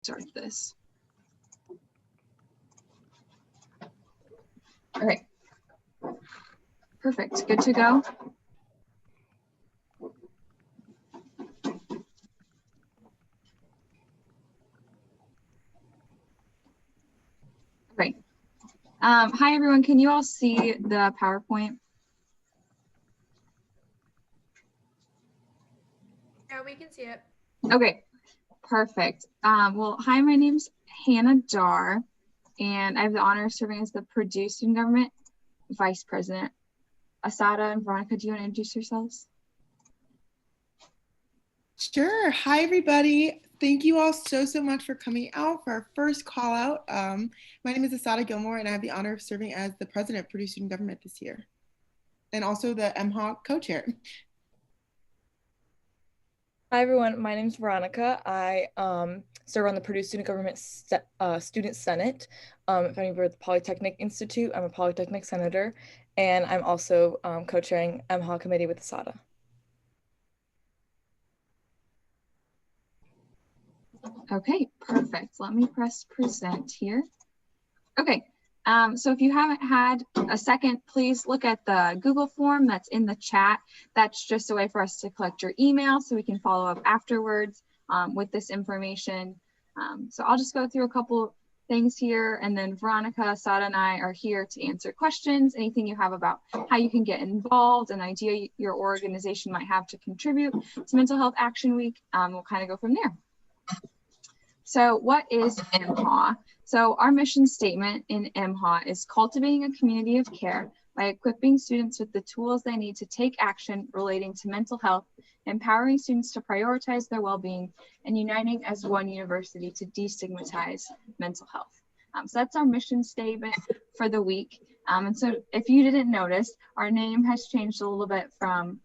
start this. All right. Perfect. Good to go. Right. Hi, everyone. Can you all see the PowerPoint? Yeah, we can see it. Okay, perfect. Well, hi, my name's Hannah Dar, and I have the honor of serving as the Purdue Student Government Vice President. Asada and Veronica, do you want to introduce yourselves? Sure. Hi, everybody. Thank you all so much for coming out for our first call out. My name is Asada Gilmore, and I have the honor of serving as the president of Purdue Student Government this year, and also the MHAW co-chair. Hi, everyone. My name is Veronica. I serve on the Purdue Student Government Student Senate. If any of you are at the Polytechnic Institute, I'm a Polytechnic senator, and I'm also co-chairing MHAW committee with Asada. Okay, perfect. Let me press present here. Okay, so if you haven't had a second, please look at the Google form that's in the chat. That's just a way for us to collect your email so we can follow up afterwards with this information. So I'll just go through a couple things here, and then Veronica, Asada, and I are here to answer questions, anything you have about how you can get involved, an idea your organization might have to contribute to Mental Health Action Week. We'll kind of go from there. So what is MHAW? So our mission statement in MHAW is cultivating a community of care by equipping students with the tools they need to take action relating to mental health, empowering students to prioritize their well-being, and uniting as one university to destigmatize mental health. So that's our mission statement for the week. And so if you didn't notice, our name has changed a little bit from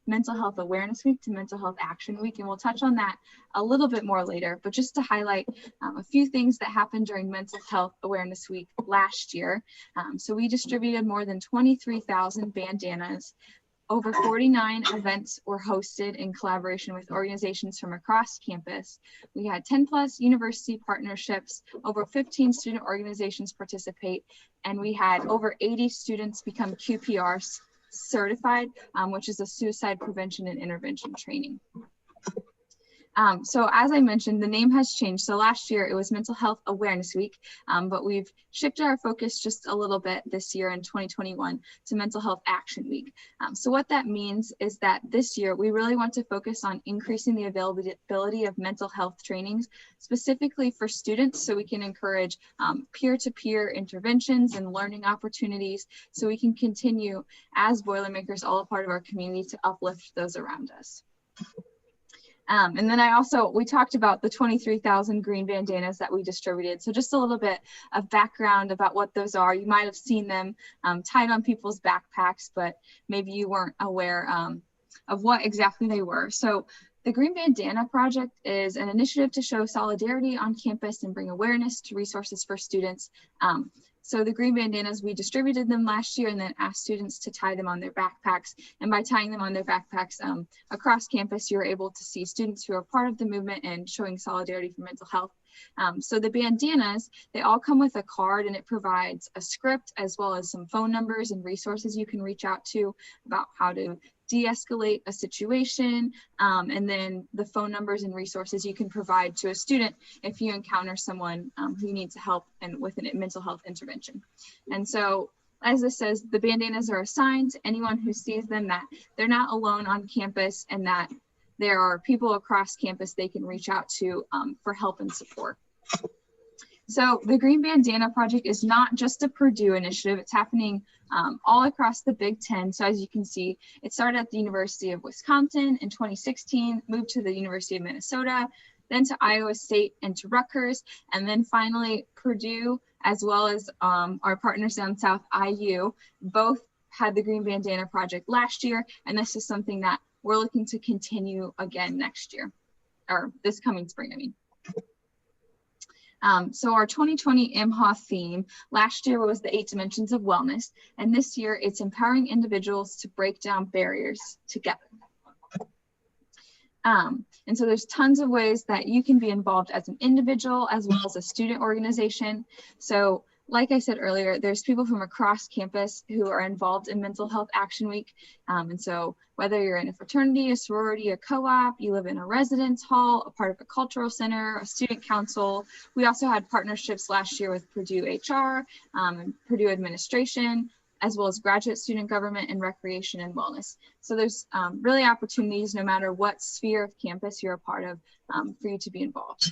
Mental Health Awareness Week to Mental Health Action Week, and we'll touch on that a little bit more later, but just to highlight a few things that happened during Mental Health Awareness Week last year. So we distributed more than 23,000 bandanas. Over 49 events were hosted in collaboration with organizations from across campus. We had 10 plus university partnerships, over 15 student organizations participate, and we had over 80 students become QPRs certified, which is a suicide prevention and intervention training. So as I mentioned, the name has changed. So last year it was Mental Health Awareness Week, but we've shifted our focus just a little bit this year in 2021 to Mental Health Action Week. So what that means is that this year we really want to focus on increasing the availability of mental health trainings, specifically for students, so we can encourage peer-to-peer interventions and learning opportunities, so we can continue as Boilermakers, all a part of our community, to uplift those around us. And then we talked about the 23,000 green bandanas that we distributed. So just a little bit of background about what those are. You might have seen them tied on people's backpacks, but maybe you weren't aware of what exactly they were. So the Green Bandana Project is an initiative to show solidarity on campus and bring awareness to resources for students. So the green bandanas, we distributed them last year and then asked students to tie them on their backpacks. And by tying them on their backpacks across campus, you're able to see students who are part of the movement and showing solidarity for mental health. So the bandanas, they all come with a card, and it provides a script as well as some phone numbers and resources you can reach out to about how to de-escalate a situation, and then the phone numbers and resources you can provide to a student if you encounter someone who needs help and with a mental health intervention. And so, as this says, the bandanas are assigned to anyone who sees them, that they're not alone on campus, and that there are people across campus they can reach out to for help and support. So the Green Bandana Project is not just a Purdue initiative, it's happening all across the Big Ten. So as you can see, it started at the University of Wisconsin in 2016, moved to the University of Minnesota, then to Iowa State and to Rutgers, and then finally Purdue, as well as our partners down south, IU, both had the Green Bandana Project last year, and this is something that we're looking to continue again next year, or this coming spring, I mean. So our 2020 MHAW theme last year was the 8 dimensions of wellness, and this year it's empowering individuals to break down barriers together. And so there's tons of ways that you can be involved as an individual as well as a student organization. So like I said earlier, there's people from across campus who are involved in Mental Health Action Week. And so whether you're in a fraternity, a sorority, a co-op, you live in a residence hall, a part of a cultural center, a student council. We also had partnerships last year with Purdue HR and Purdue administration, as well as graduate student government and recreation and wellness. So there's really opportunities no matter what sphere of campus you're a part of for you to be involved.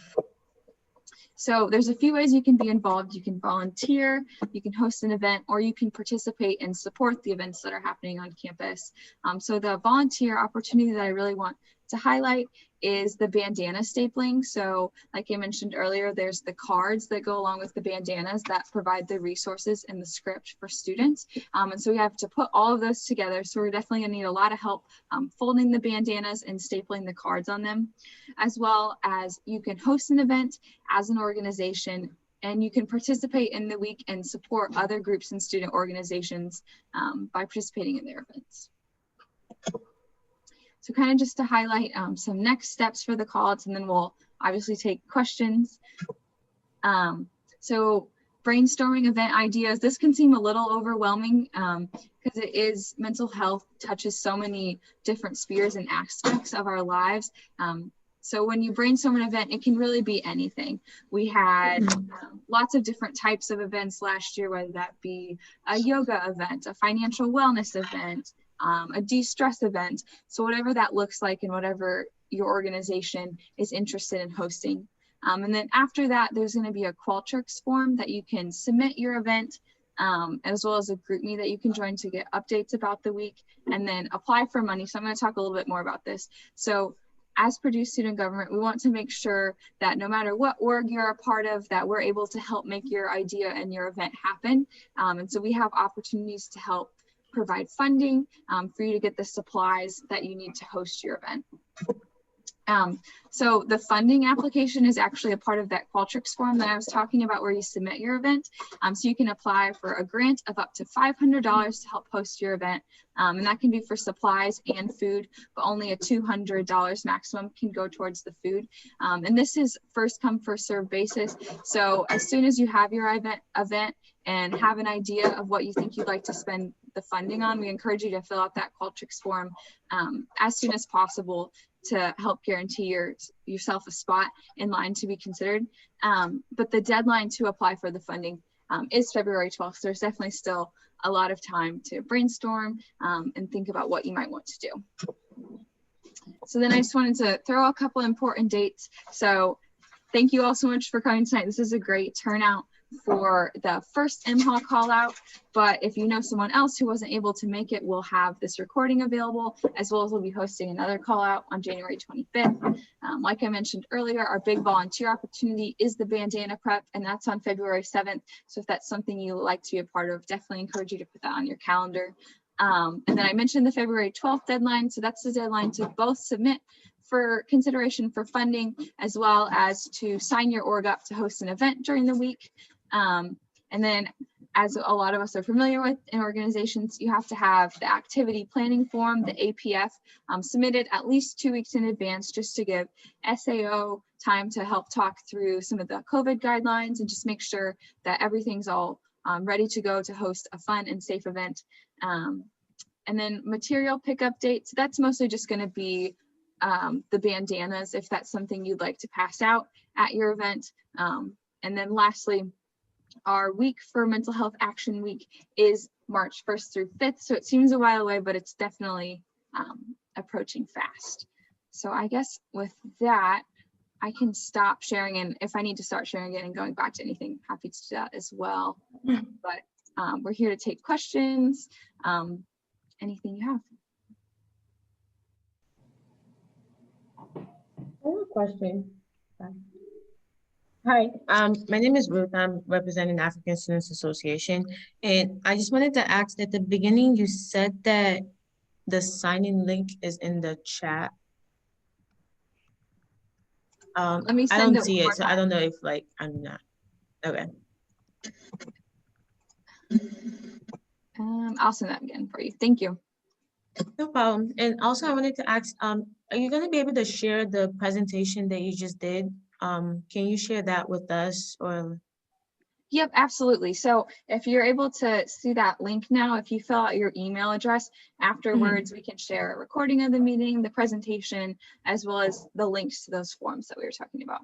So there's a few ways you can be involved. You can volunteer, you can host an event, or you can participate and support the events that are happening on campus. So the volunteer opportunity that I really want to highlight is the bandana stapling. So like I mentioned earlier, there's the cards that go along with the bandanas that provide the resources and the script for students. And so we have to put all of those together. So we're definitely gonna need a lot of help folding the bandanas and stapling the cards on them, as well as you can host an event as an organization, and you can participate in the week and support other groups and student organizations by participating in their events. So kind of just to highlight some next steps for the callouts, and then we'll obviously take questions. So brainstorming event ideas, this can seem a little overwhelming because it is, mental health touches so many different spheres and aspects of our lives. So when you brainstorm an event, it can really be anything. We had lots of different types of events last year, whether that be a yoga event, a financial wellness event, a de-stress event. So whatever that looks like and whatever your organization is interested in hosting. And then after that, there's going to be a Qualtrics form that you can submit your event, as well as a GroupMe that you can join to get updates about the week, and then apply for money. So I'm going to talk a little bit more about this. So as Purdue Student Government, we want to make sure that no matter what org you're a part of, that we're able to help make your idea and your event happen. And so we have opportunities to help provide funding for you to get the supplies that you need to host your event. So the funding application is actually a part of that Qualtrics form that I was talking about, where you submit your event. So you can apply for a grant of up to $500 to help host your event. And that can be for supplies and food, but only a $200 maximum can go towards the food. And this is first come, first serve basis. So as soon as you have your event and have an idea of what you think you'd like to spend the funding on, we encourage you to fill out that Qualtrics form as soon as possible to help guarantee yourself a spot in line to be considered. But the deadline to apply for the funding is February 12th. So there's definitely still a lot of time to brainstorm and think about what you might want to do. So then I just wanted to throw a couple important dates. So thank you all so much for coming tonight. This is a great turnout for the first MHAW call out, but if you know someone else who wasn't able to make it, we'll have this recording available, as well as we'll be hosting another call out on January 25th. Like I mentioned earlier, our big volunteer opportunity is the bandana prep, and that's on February 7th. So if that's something you would like to be a part of, definitely encourage you to put that on your calendar. And then I mentioned the February 12th deadline. So that's the deadline to both submit for consideration for funding, as well as to sign your org up to host an event during the week. And then, as a lot of us are familiar with in organizations, you have to have the activity planning form, the APF, submitted at least 2 weeks in advance, just to give SAO time to help talk through some of the COVID guidelines and just make sure that everything's all ready to go to host a fun and safe event. And then material pickup dates, that's mostly just going to be the bandanas, if that's something you'd like to pass out at your event. And then lastly, our week for Mental Health Action Week is March 1st through 5th. So it seems a while away, but it's definitely approaching fast. So I guess with that, I can stop sharing. And if I need to start sharing again and going back to anything, happy to do that as well. But we're here to take questions, anything you have. I have a question. Hi, my name is Ruth. I'm representing African Students Association, and I just wanted to ask, at the beginning, you said that the sign-in link is in the chat. Let me send I don't see it, so I don't know if I'm not. Okay. I'll send that again for you. Thank you. No problem. And also I wanted to ask, are you gonna be able to share the presentation that you just did? Can you share that with us or? Yep, absolutely. So if you're able to see that link now, if you fill out your email address afterwards, we can share a recording of the meeting, the presentation, as well as the links to those forms that we were talking about.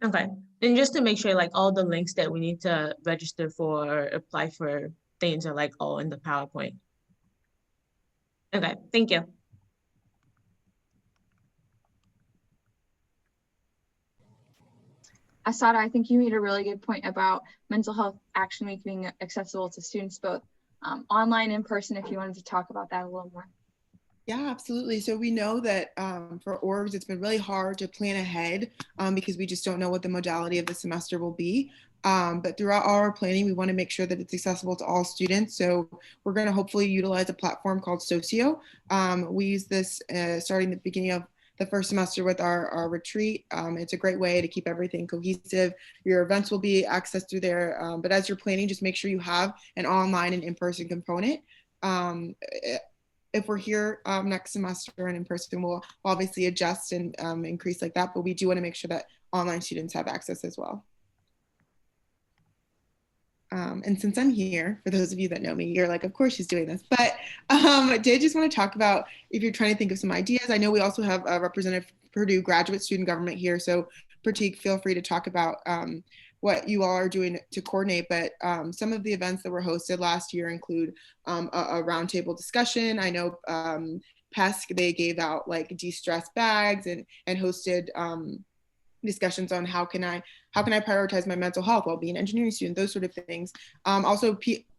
Okay, and just to make sure like all the links that we need to register for or apply for things are like all in the PowerPoint. Okay, thank you. Asada, I think you made a really good point about Mental Health Action Week being accessible to students both online and in person, if you wanted to talk about that a little more. Yeah, absolutely. So we know that for ORBs, it's been really hard to plan ahead because we just don't know what the modality of the semester will be. But throughout all our planning, we want to make sure that it's accessible to all students. So we're going to hopefully utilize a platform called Socio. We use this starting the beginning of the first semester with our retreat. It's a great way to keep everything cohesive. Your events will be accessed through there. But as you're planning, just make sure you have an online and in-person component. If we're here next semester and in person, we'll obviously adjust and increase like that, but we do want to make sure that online students have access as well. And since I'm here, for those of you that know me, you're like, of course she's doing this. But I did just want to talk about if you're trying to think of some ideas. I know we also have a representative Purdue graduate student government here. So Pratik, feel free to talk about what you all are doing to coordinate. But some of the events that were hosted last year include a roundtable discussion. I know PESC, they gave out like de-stress bags and hosted discussions on how can I prioritize my mental health while being an engineering student, those sort of things. Also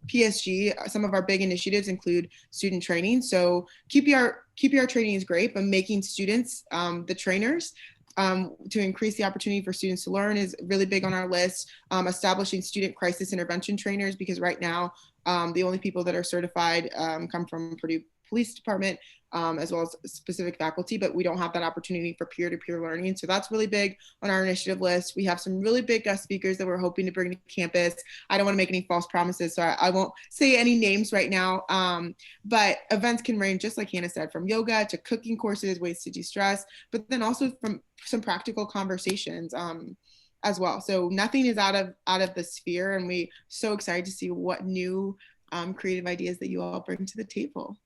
PSG, some of our big initiatives include student training. So QPR training is great, but making students the trainers to increase the opportunity for students to learn is really big on our list. Establishing student crisis intervention trainers, because right now the only people that are certified come from Purdue Police Department, as well as specific faculty, but we don't have that opportunity for peer-to-peer learning. So that's really big on our initiative list. We have some really big guest speakers that we're hoping to bring to campus. I don't want to make any false promises, so I won't say any names right now, but events can range, just like Hannah said, from yoga to cooking courses, ways to de-stress, but then also from some practical conversations as well. So nothing is out of the sphere, and we're so excited to see what new creative ideas that you all bring to the table.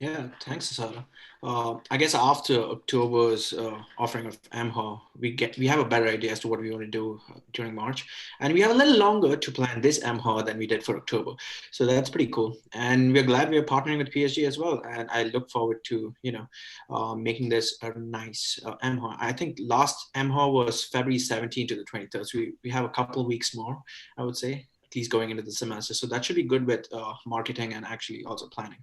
Yeah, thanks, Sarah. I guess after October's offering of MHAW, we have a better idea as to what we want to do during March, and we have a little longer to plan this MHAW than we did for October. So that's pretty cool, and we're glad we're partnering with PSG as well. And I look forward to making this a nice MHAW. I think last MHAW was February 17th to the 23rd. So we have a couple of weeks more, I would say, at least going into the semester. So that should be good with marketing and actually also planning.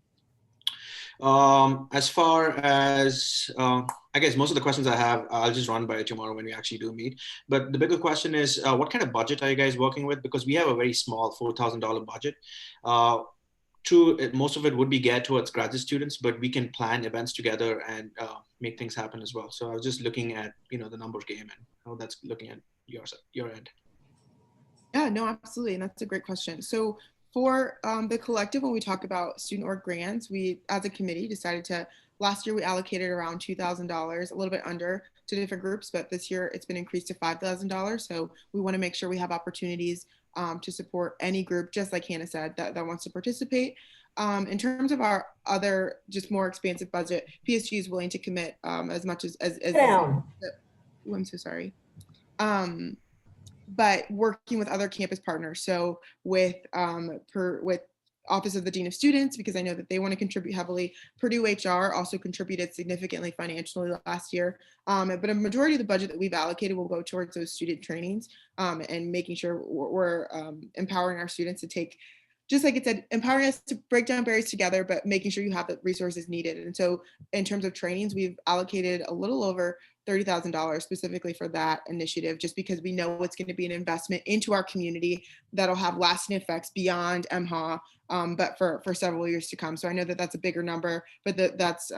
As far as I guess most of the questions I have, I'll just run by tomorrow when we actually do meet. But the bigger question is, what kind of budget are you guys working with? Because we have a very small $4,000 budget. True, most of it would be geared towards graduate students, but we can plan events together and make things happen as well. So I was just looking at the numbers game and how that's looking at your end. Yeah, no, absolutely, and that's a great question. So for the collective, when we talk about student org grants, we, as a committee, decided to, last year we allocated around $2,000, a little bit under, to different groups, but this year it's been increased to $5,000. So we want to make sure we have opportunities to support any group, just like Hannah said, that wants to participate. In terms of our other, just more expansive budget, PSG is willing to commit as much as down. Oh, I'm so sorry. But working with other campus partners. So with Office of the Dean of Students, because I know that they want to contribute heavily. Purdue HR also contributed significantly financially last year. But a majority of the budget that we've allocated will go towards those student trainings and making sure we're empowering our students to take, just like it said, empowering us to break down barriers together, but making sure you have the resources needed. And so in terms of trainings, we've allocated a little over $30,000 specifically for that initiative, just because we know it's going to be an investment into our community that'll have lasting effects beyond MHAW, but for several years to come. So I know that that's a bigger number, but that's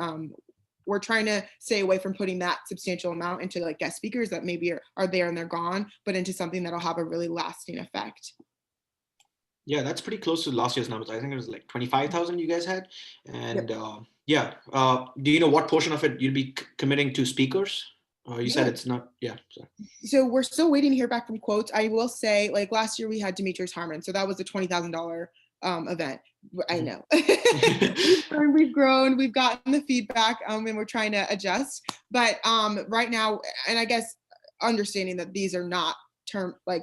we're trying to stay away from putting that substantial amount into like guest speakers that maybe are there and they're gone, but into something that'll have a really lasting effect. Yeah, that's pretty close to last year's numbers. I think it was like 25,000 you guys had. And yeah, do you know what portion of it you'd be committing to speakers? You said it's not, yeah. So we're still waiting to hear back from quotes. I will say, like last year we had Demetrius Harmon, so that was a $20,000 event. I know. we've grown, we've gotten the feedback, and we're trying to adjust. But right now, and I guess understanding that these are not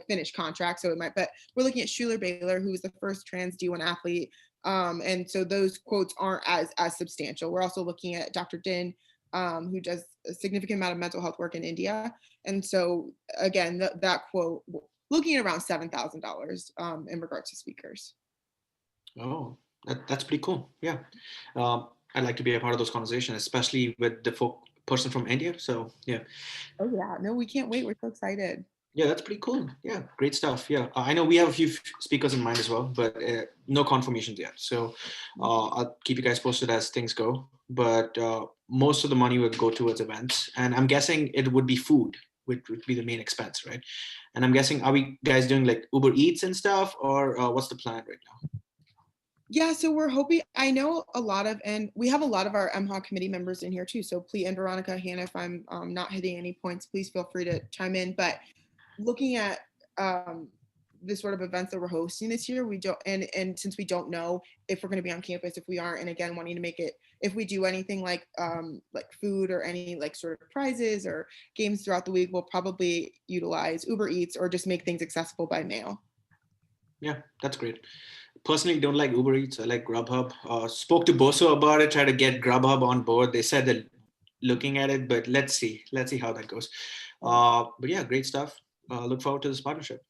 finished contracts, so it might. But we're looking at Schuler Baylor, who was the first trans D1 athlete, and so those quotes aren't as substantial. We're also looking at Dr. Din, who does a significant amount of mental health work in India, and so again, that quote looking at around $7,000 in regards to speakers. Oh, that's pretty cool. Yeah. I'd like to be a part of those conversations, especially with the person from India. So yeah. Oh yeah, no, we can't wait. We're so excited. Yeah, that's pretty cool. Yeah, great stuff. Yeah, I know we have a few speakers in mind as well, but no confirmations yet. So I'll keep you guys posted as things go. But most of the money would go towards events, and I'm guessing it would be food, which would be the main expense, right? And I'm guessing, are we guys doing like Uber Eats and stuff, or what's the plan right now? Yeah, so we're hoping, I know a lot of, and we have a lot of our MHAW committee members in here too. So please, and Veronica, Hannah, if I'm not hitting any points, please feel free to chime in. But looking at the sort of events that we're hosting this year, we don't, and since we don't know if we're going to be on campus, if we aren't, and again, wanting to make it, if we do anything like food or any like sort of prizes or games throughout the week, we'll probably utilize Uber Eats or just make things accessible by mail. Yeah, that's great. Personally, don't like Uber Eats. I like Grubhub. Spoke to Boso about it, try to get Grubhub on board. They said they're looking at it, but let's see how that goes. But yeah, great stuff. Look forward to this partnership.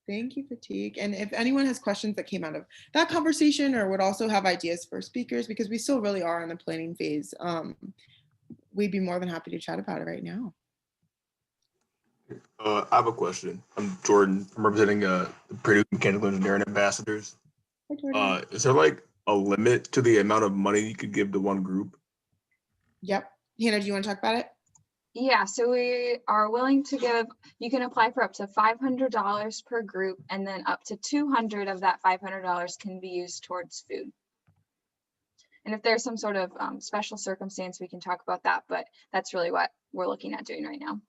Thank you, Fatigue. And if anyone has questions that came out of that conversation or would also have ideas for speakers, because we still really are in the planning phase, we'd be more than happy to chat about it right now. I have a question. I'm Jordan. I'm representing the Purdue Mechanical Engineering Ambassadors. Hi, Jordan. Is there like a limit to the amount of money you could give to one group? Yep. Hannah, do you want to talk about it? Yeah, so we are willing to give, you can apply for up to $500 per group, and then up to $200 of that $500 can be used towards food. And if there's some sort of special circumstance, we can talk about that, but that's really what we're looking at doing right now.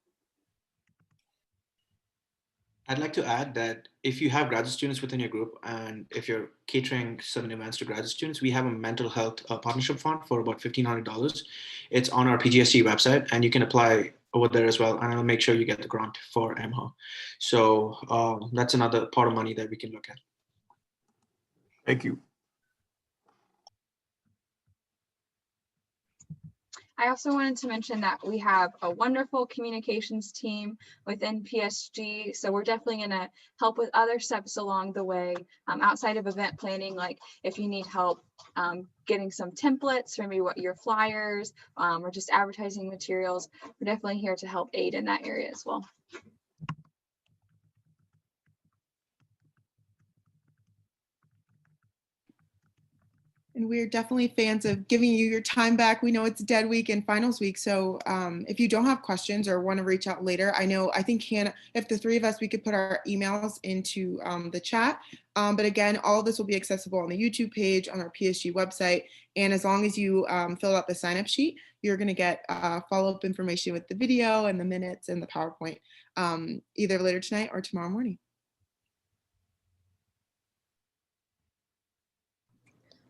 I'd like to add that if you have graduate students within your group, and if you're catering certain events to graduate students, we have a mental health partnership fund for about $1,500. It's on our PGSD website, and you can apply over there as well. And I'll make sure you get the grant for MHAW. So that's another part of money that we can look at. Thank you. I also wanted to mention that we have a wonderful communications team within PSG. So we're definitely going to help with other steps along the way outside of event planning. Like if you need help getting some templates, maybe what your flyers or just advertising materials, we're definitely here to help aid in that area as well. And we're definitely fans of giving you your time back. We know it's dead week and finals week. So if you don't have questions or want to reach out later, I think Hannah, if the three of us, we could put our emails into the chat. But again, all of this will be accessible on the YouTube page, on our PSG website. And as long as you fill out the sign up sheet, you're going to get follow-up information with the video and the minutes and the PowerPoint either later tonight or tomorrow morning.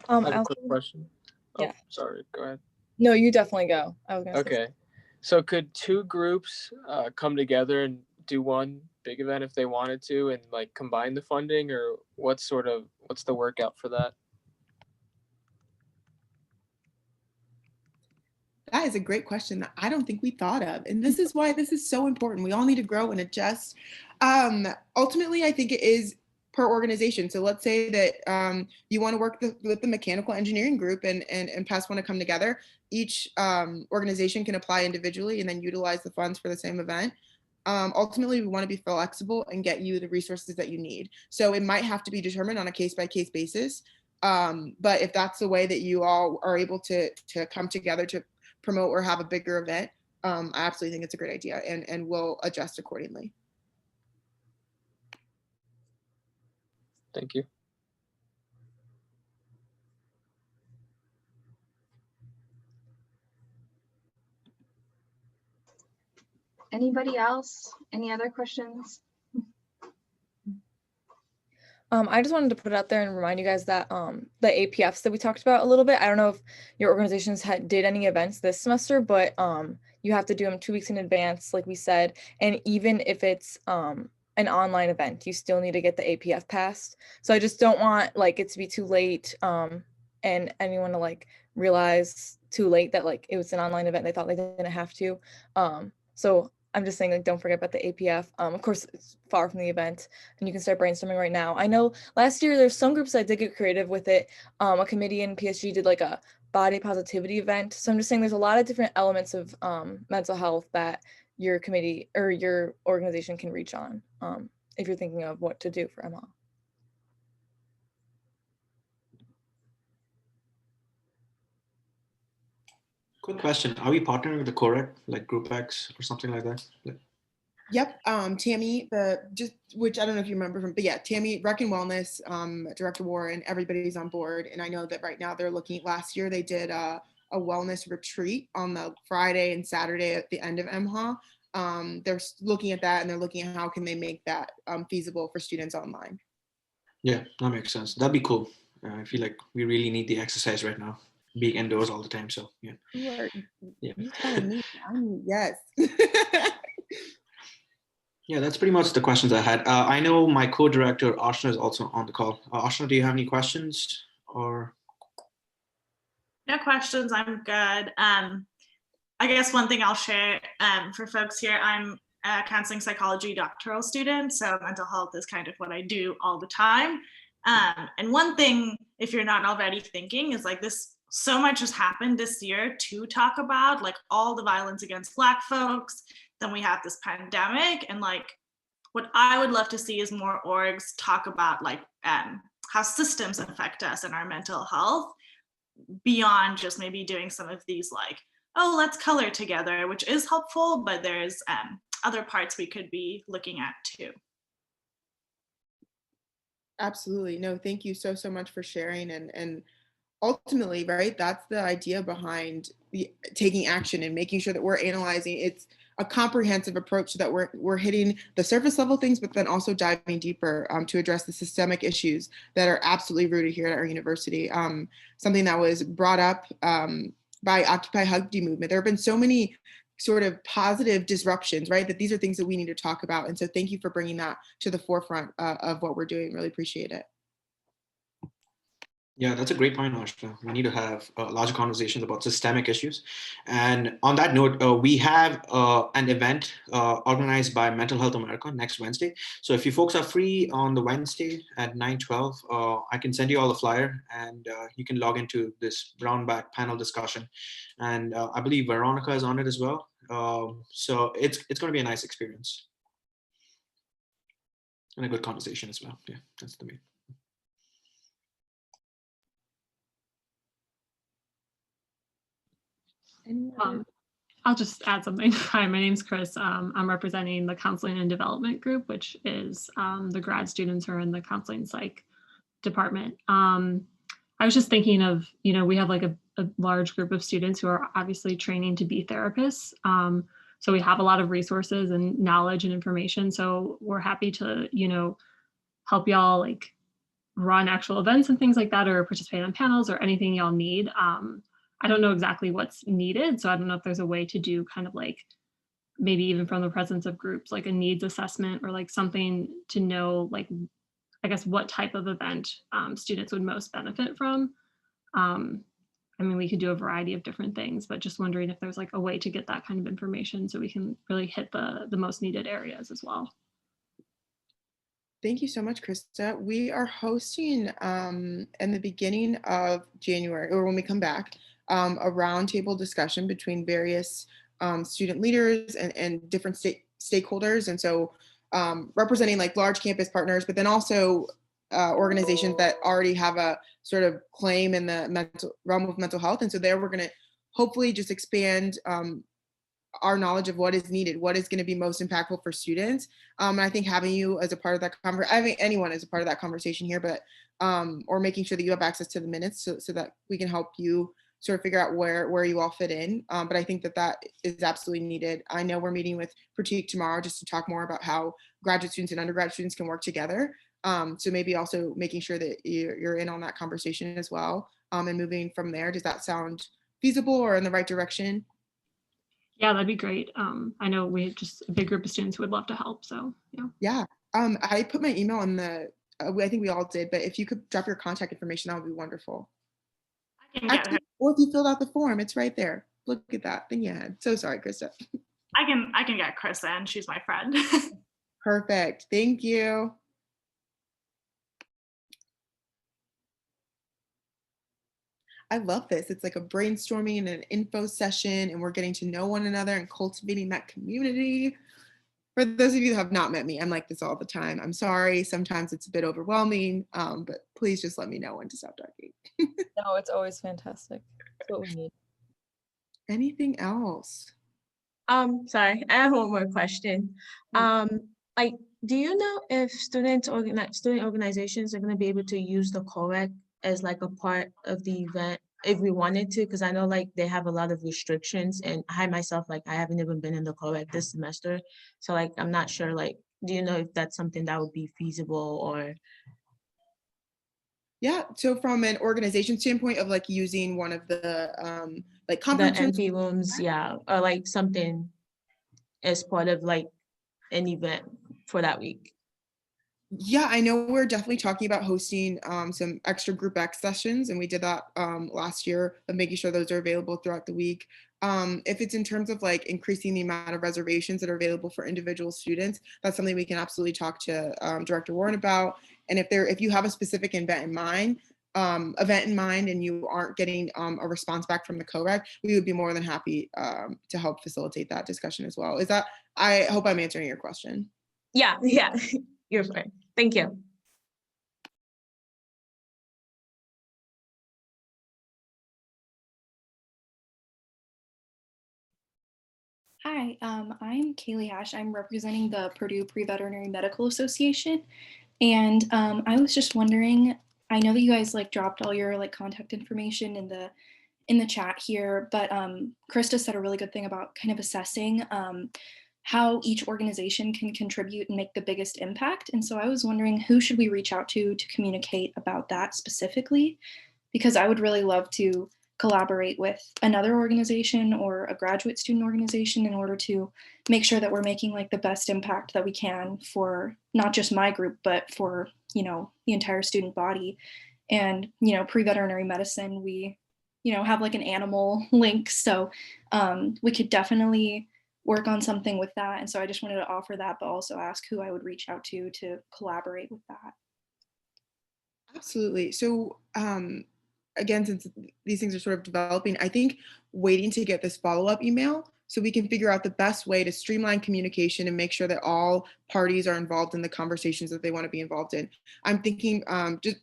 I have a quick question. Yeah. Oh, sorry, go ahead. No, you definitely go. I was gonna say Okay. So could two groups come together and do one big event if they wanted to and like combine the funding, or what's the workout for that? That is a great question that I don't think we thought of. And this is why this is so important. We all need to grow and adjust. Ultimately, I think it is per organization. So let's say that you want to work with the mechanical engineering group and PES want to come together. Each organization can apply individually and then utilize the funds for the same event. Ultimately, we want to be flexible and get you the resources that you need. So it might have to be determined on a case-by-case basis. But if that's the way that you all are able to come together to promote or have a bigger event, I absolutely think it's a great idea, and we'll adjust accordingly. Thank you. Anybody else? Any other questions? I just wanted to put it out there and remind you guys that the APFs that we talked about a little bit, I don't know if your organizations did any events this semester, but you have to do them 2 weeks in advance, like we said. And even if it's an online event, you still need to get the APF passed. So I just don't want like it to be too late and anyone to like realize too late that like it was an online event, they thought they didn't have to. So I'm just saying, like, don't forget about the APF. Of course, it's far from the event, and you can start brainstorming right now. I know last year there's some groups that did get creative with it. A committee in PSG did like a body positivity event. So I'm just saying there's a lot of different elements of mental health that your committee or your organization can reach on if you're thinking of what to do for MHAW. Quick question. Are we partnering with the Correct, like Group X or something like that? Yep, Tammy, which I don't know if you remember from, but yeah, Tammy, Rec and Wellness, Director Warren, everybody's on board. And I know that right now they're looking, last year they did a wellness retreat on the Friday and Saturday at the end of MHAW. They're looking at that and they're looking at how can they make that feasible for students online. Yeah, that makes sense. That'd be cool. I feel like we really need the exercise right now, being indoors all the time. So yeah. You telling me? Yes. Yeah, that's pretty much the questions I had. I know my co-director Ashna is also on the call. Ashna, do you have any questions or? No questions. I'm good. I guess one thing I'll share for folks here, I'm a counseling psychology doctoral student, so mental health is kind of what I do all the time. And one thing, if you're not already thinking, is like this, so much has happened this year to talk about, like all the violence against Black folks. Then we have this pandemic, and like what I would love to see is more orgs talk about like how systems affect us and our mental health beyond just maybe doing some of these like, oh, let's color together, which is helpful, but there's other parts we could be looking at too. Absolutely. No, thank you so much for sharing. And ultimately, right, that's the idea behind taking action and making sure that we're analyzing. It's a comprehensive approach so that we're hitting the surface level things, but then also diving deeper to address the systemic issues that are absolutely rooted here at our university. Something that was brought up by Occupy Huggy movement. There have been so many sort of positive disruptions, right? That these are things that we need to talk about. And so thank you for bringing that to the forefront of what we're doing. Really appreciate it. Yeah, that's a great point, Ashna. We need to have larger conversations about systemic issues. And on that note, we have an event organized by Mental Health America next Wednesday. So if you folks are free on the Wednesday at 9:12, I can send you all the flyer and you can log into this brown bag panel discussion. And I believe Veronica is on it as well. So it's going to be a nice experience and a good conversation as well. Yeah, that's the main. I'll just add something. Hi, my name's Chris. I'm representing the Counseling and Development Group, which is the grad students who are in the counseling psych department. I was just thinking of, we have like a large group of students who are obviously training to be therapists. So we have a lot of resources and knowledge and information. So we're happy to, help y'all like run actual events and things like that, or participate on panels or anything y'all need. I don't know exactly what's needed. So I don't know if there's a way to do kind of like, maybe even from the presence of groups, like a needs assessment or like something to know, like, I guess, what type of event students would most benefit from. I mean, we could do a variety of different things, but just wondering if there's like a way to get that kind of information so we can really hit the most needed areas as well. Thank you so much, Krista. We are hosting in the beginning of January, or when we come back, a roundtable discussion between various student leaders and different stakeholders. And so representing like large campus partners, but then also organizations that already have a sort of claim in the realm of mental health. And so there we're going to hopefully just expand our knowledge of what is needed, what is going to be most impactful for students. And I think having you as a part of that conversation, I think anyone as a part of that conversation here, but or making sure that you have access to the minutes so that we can help you sort of figure out where you all fit in. But I think that is absolutely needed. I know we're meeting with Pratik tomorrow just to talk more about how graduate students and undergrad students can work together. So maybe also making sure that you're in on that conversation as well, and moving from there. Does that sound feasible or in the right direction? Yeah, that'd be great. I know we just a big group of students who would love to help. So yeah. Yeah. I put my email in the, I think we all did, but if you could drop your contact information, that would be wonderful. I can get her. Or if you filled out the form, it's right there. Look at that thing you had. So sorry, Krista. I can get Chris in. She's my friend. Perfect. Thank you. I love this. It's like a brainstorming and an info session, and we're getting to know one another and cultivating that community. For those of you who have not met me, I'm like this all the time. I'm sorry. Sometimes it's a bit overwhelming, but please just let me know when to stop talking. No, it's always fantastic. That's what we need. Anything else? Sorry, I have one more question. Like, do you know if student organizations are going to be able to use the co-rec as like a part of the event if we wanted to? Because I know like they have a lot of restrictions, and I myself, like, I haven't even been in the co-rec this semester, so like I'm not sure. Like, do you know if that's something that would be feasible or? Yeah. So from an organization standpoint of like using one of the like The conference rooms, MP rooms, yeah, or like something as part of like an event for that week. yeah, I know we're definitely talking about hosting some extra group X sessions, and we did that last year of making sure those are available throughout the week. If it's in terms of like increasing the amount of reservations that are available for individual students, that's something we can absolutely talk to Director Warren about. And if you have a specific event in mind, and you aren't getting a response back from the co-rec, we would be more than happy to help facilitate that discussion as well. I hope I'm answering your question. Yeah, you're fine. Thank you. Hi, I'm Kaylee Hash. I'm representing the Purdue Pre-Veterinary Medical Association. And I was just wondering, I know that you guys like dropped all your like contact information in the chat here, but Krista said a really good thing about kind of assessing how each organization can contribute and make the biggest impact. And so I was wondering, who should we reach out to communicate about that specifically? Because I would really love to collaborate with another organization or a graduate student organization in order to make sure that we're making like the best impact that we can for not just my group, but for, you know, the entire student body. And, you know, pre-veterinary medicine, we, you know, have like an animal link. So we could definitely work on something with that. And so I just wanted to offer that, but also ask who I would reach out to collaborate with that. Absolutely. So again, since these things are sort of developing, I think waiting to get this follow-up email so we can figure out the best way to streamline communication and make sure that all parties are involved in the conversations that they want to be involved in. I'm thinking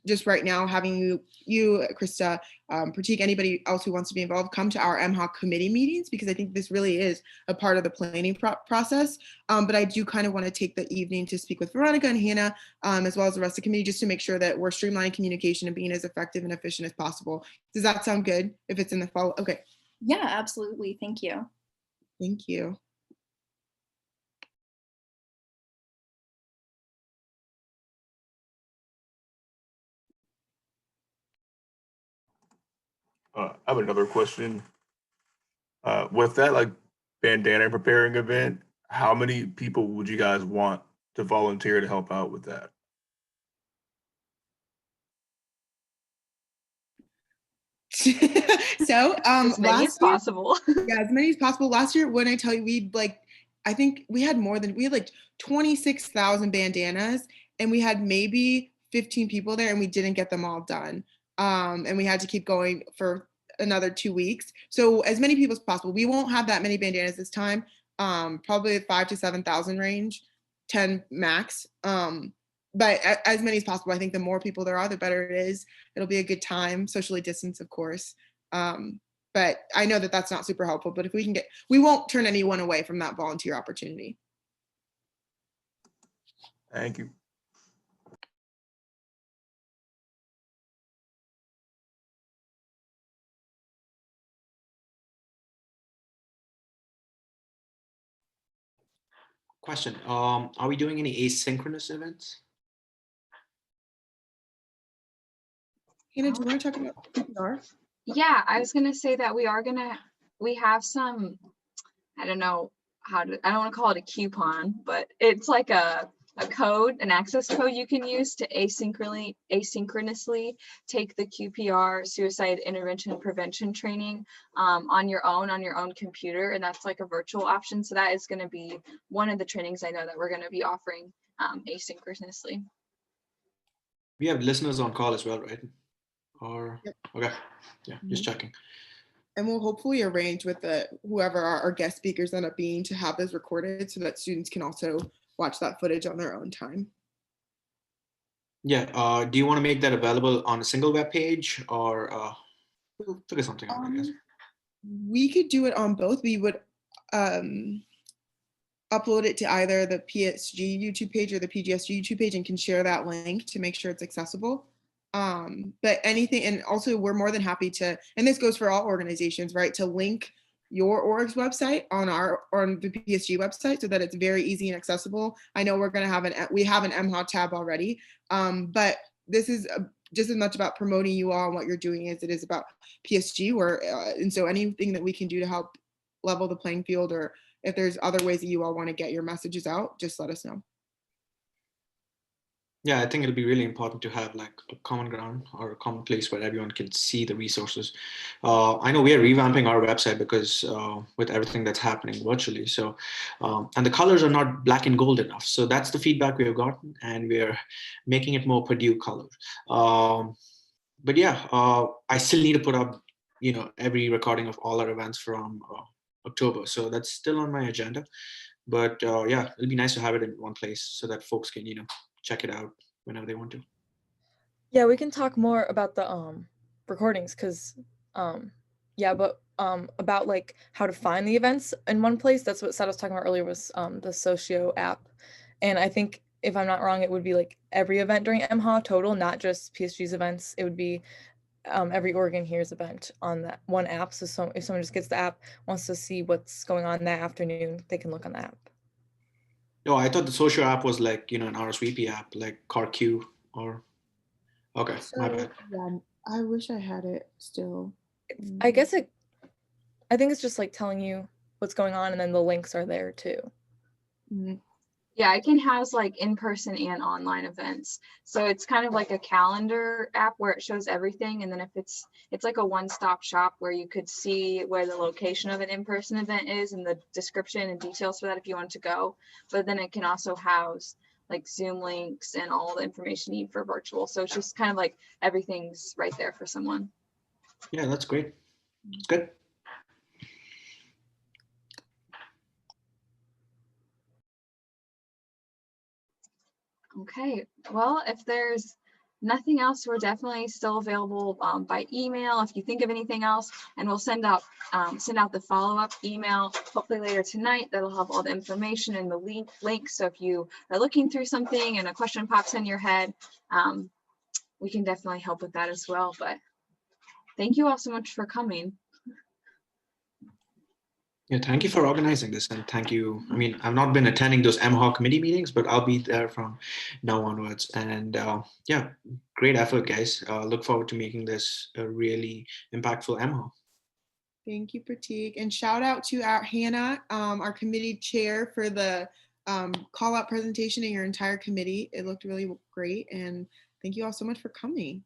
just right now, having you, Krista, Pratik, anybody else who wants to be involved, come to our MHAW committee meetings, because I think this really is a part of the planning process. But I do kind of want to take the evening to speak with Veronica and Hannah, as well as the rest of the committee, just to make sure that we're streamlining communication and being as effective and efficient as possible. Does that sound good if it's in the follow? Okay. Yeah, absolutely. Thank you. Thank you. I have another question. With that like bandana preparing event, how many people would you guys want to volunteer to help out with that? So As many as possible. Yeah, as many as possible. Last year, when I tell you, I think we had like 26,000 bandanas, and we had maybe 15 people there, and we didn't get them all done. And we had to keep going for another 2 weeks. So as many people as possible. We won't have that many bandanas this time. Probably 5,000 to 7,000 range, 10 max. But as many as possible. I think the more people there are, the better it is. It'll be a good time, socially distanced, of course. But I know that that's not super helpful, but if we won't turn anyone away from that volunteer opportunity. Thank you. Question, are we doing any asynchronous events? Hannah, do you want to talk about PPR? Yeah, I was gonna say that we have some, I don't know I don't want to call it a coupon, but it's like a code, an access code you can use to asynchronously take the QPR suicide intervention prevention training on your own computer, and that's like a virtual option. So that is going to be one of the trainings I know that we're going to be offering asynchronously. We have listeners on call as well, right? Or Yep. okay, yeah, just checking. And we'll hopefully arrange with whoever our guest speakers end up being to have this recorded so that students can also watch that footage on their own time. Yeah, do you want to make that available on a single web page, or we'll figure something out, I guess. We could do it on both. We would upload it to either the PSG YouTube page or the PGSG YouTube page and can share that link to make sure it's accessible. But anything, and also we're more than happy to, and this goes for all organizations, right, to link your org's website on the PSG website so that it's very easy and accessible. I know we're going to we have an MHAW tab already, but this is just as much about promoting you all and what you're doing as it is about PSG. And so anything that we can do to help level the playing field, or if there's other ways that you all want to get your messages out, just let us know. Yeah, I think it'll be really important to have like a common ground or a common place where everyone can see the resources. I know we are revamping our website because with everything that's happening virtually. So, and the colors are not black and gold enough. So that's the feedback we have gotten, and we are making it more Purdue color. But yeah, I still need to put up, every recording of all our events from October. So that's still on my agenda. But yeah, it'll be nice to have it in one place so that folks can, check it out whenever they want to. Yeah, we can talk more about the recordings because about like how to find the events in one place. That's what Sad was talking about earlier, was the Socio app. And I think, if I'm not wrong, it would be like every event during MHAW total, not just PSG's events. It would be every Oregon Here's event on that one app. So if someone just gets the app, wants to see what's going on that afternoon, they can look on the app. No, I thought the social app was like, an RSVP app, like CarQ or, okay, my bad. Yeah, I wish I had it still. I guess I think it's just like telling you what's going on, and then the links are there too. Mm-hmm. Yeah, it can house like in-person and online events. So it's kind of like a calendar app where it shows everything. And then if it's like a one-stop shop where you could see where the location of an in-person event is and the description and details for that if you want to go. But then it can also house like Zoom links and all the information you need for virtual. So it's just kind of like everything's right there for someone. Yeah, that's great. It's good. Okay, well, if there's nothing else, we're definitely still available by email if you think of anything else, and we'll send out the follow-up email hopefully later tonight. That'll have all the information and the link. So if you are looking through something and a question pops in your head, we can definitely help with that as well. But thank you all so much for coming. Yeah, thank you for organizing this, and thank you. I mean, I've not been attending those MHAW committee meetings, but I'll be there from now onwards. And yeah, great effort, guys. Look forward to making this a really impactful MHAW. Thank you, Pratik. And shout out to our Hannah, our committee chair, for the call out presentation and your entire committee. It looked really great. And thank you all so much for coming.